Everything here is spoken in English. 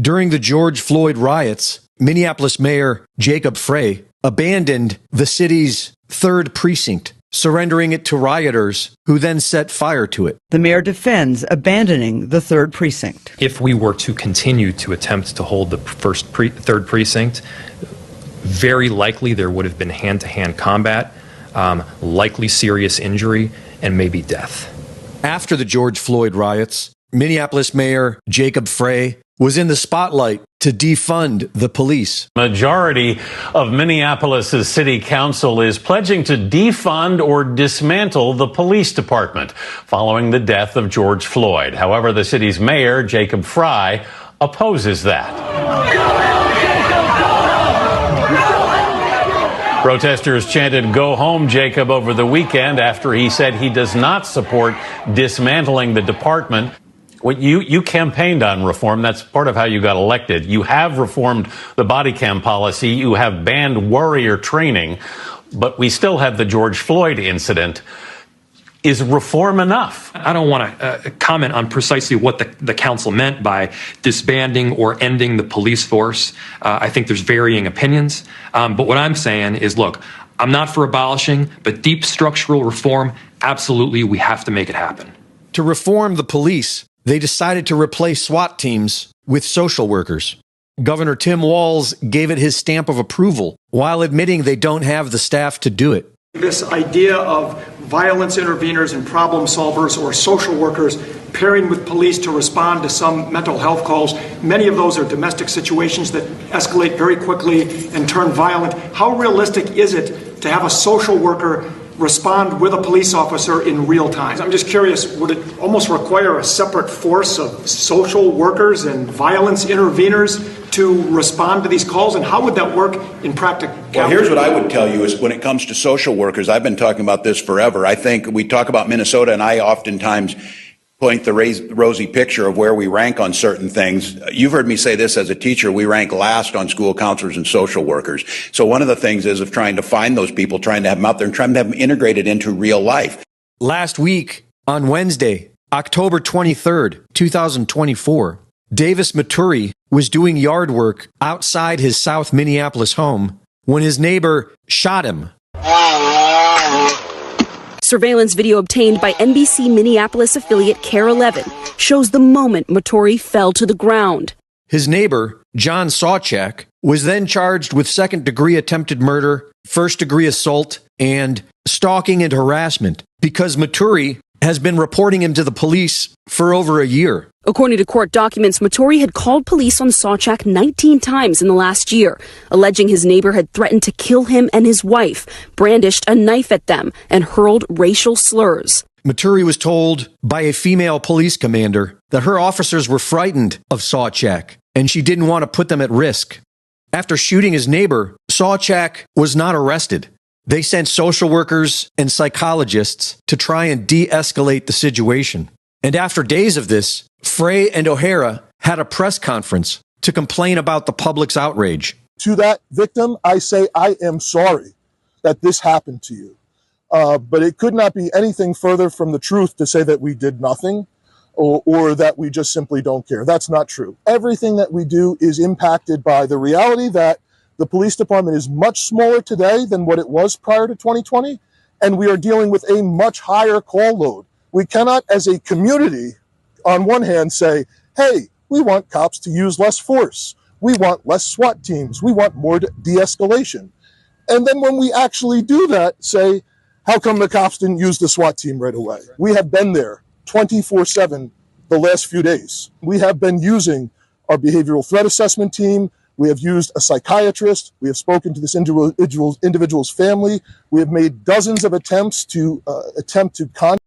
During the George Floyd riots, Minneapolis Mayor Jacob Frey abandoned the city's 3rd precinct, surrendering it to rioters who then set fire to it. The mayor defends abandoning the 3rd precinct. If we were to continue to attempt to hold the 3rd precinct, very likely there would have been hand-to-hand combat, likely serious injury, and maybe death. After the George Floyd riots, Minneapolis Mayor Jacob Frey was in the spotlight to defund the police. Majority of Minneapolis's city council is pledging to defund or dismantle the police department following the death of George Floyd. However, the city's mayor, Jacob Frey, opposes that. Protesters chanted, "Go home, Jacob," over the weekend after he said he does not support dismantling the department. You campaigned on reform. That's part of how you got elected. You have reformed the body cam policy. You have banned warrior training. But we still have the George Floyd incident. Is reform enough? I don't want to comment on precisely what the council meant by disbanding or ending the police force. I think there's varying opinions. But what I'm saying is, look, I'm not for abolishing, but deep structural reform, absolutely, we have to make it happen. To reform the police, they decided to replace SWAT teams with social workers. Governor Tim Walz gave it his stamp of approval while admitting they don't have the staff to do it. This idea of violence interveners and problem solvers or social workers pairing with police to respond to some mental health calls, many of those are domestic situations that escalate very quickly and turn violent. How realistic is it to have a social worker respond with a police officer in real time? I'm just curious, would it almost require a separate force of social workers and violence interveners to respond to these calls? And how would that work in practice? Well, here's what I would tell you is when it comes to social workers, I've been talking about this forever. I think we talk about Minnesota, and I oftentimes point the rosy picture of where we rank on certain things. You've heard me say this as a teacher. We rank last on school counselors and social workers. So one of the things is of trying to find those people, trying to have them out there and trying to have them integrated into real life. Last week, on Wednesday, October 23rd, 2024, Davis Maturi was doing yard work outside his South Minneapolis home when his neighbor shot him. Surveillance video obtained by NBC Minneapolis affiliate KARE 11 shows the moment Maturi fell to the ground. His neighbor, John Sawchak, was then charged with second-degree attempted murder, first-degree assault, and stalking and harassment because Maturi has been reporting him to the police for over a year. According to court documents, Maturi had called police on Sawchak 19 times in the last year, alleging his neighbor had threatened to kill him and his wife, brandished a knife at them, and hurled racial slurs. Maturi was told by a female police commander that her officers were frightened of Sawchak, and she didn't want to put them at risk. After shooting his neighbor, Sawchak was not arrested. They sent social workers and psychologists to try and de-escalate the situation. And after days of this, Frey and O'Hara had a press conference to complain about the public's outrage. To that victim, I say, I am sorry that this happened to you. But it could not be anything further from the truth to say that we did nothing or that we just simply don't care. That's not true. Everything that we do is impacted by the reality that the police department is much smaller today than what it was prior to 2020, and we are dealing with a much higher call load. We cannot, as a community, on one hand say, hey, we want cops to use less force. We want less SWAT teams. We want more de-escalation. And then when we actually do that, say, how come the cops didn't use the SWAT team right away? We have been there 24/7 the last few days. We have been using our behavioral threat assessment team. We have used a psychiatrist. We have spoken to this individual's family. We have made dozens of attempts to contact